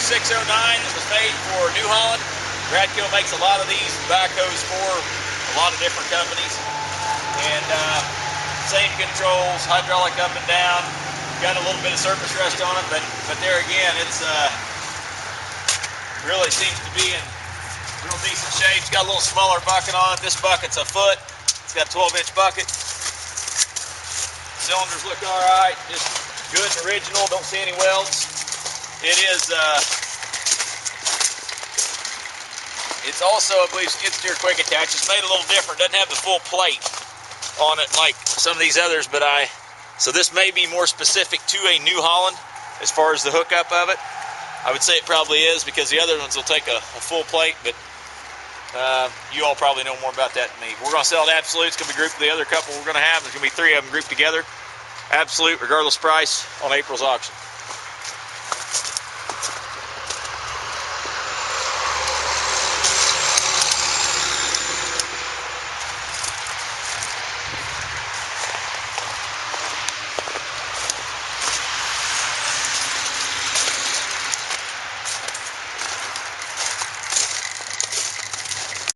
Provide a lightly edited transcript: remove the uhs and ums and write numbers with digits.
609 that was made for New Holland. Bradco makes a lot of these backhoes for a lot of different companies. And same controls, hydraulic up and down. Got a little bit of surface rust on it, but there again, it's really seems to be in real decent shape. It's got a little smaller bucket on it. This bucket's a foot. It's got a 12-inch bucket. Cylinders look all right, just good and original. Don't see any welds. It is. It's also, I believe, skid steer quick attach. It's made a little different. Doesn't have the full plate on it like some of these others, but so this may be more specific to a New Holland as far as the hookup of it. I would say it probably is, because the other ones will take a full plate, but you all probably know more about that than me. We're going to sell it Absolute. It's going to be grouped with the other couple we're going to have. There's going to be 3 of them grouped together. Absolute, regardless price, on April's auction.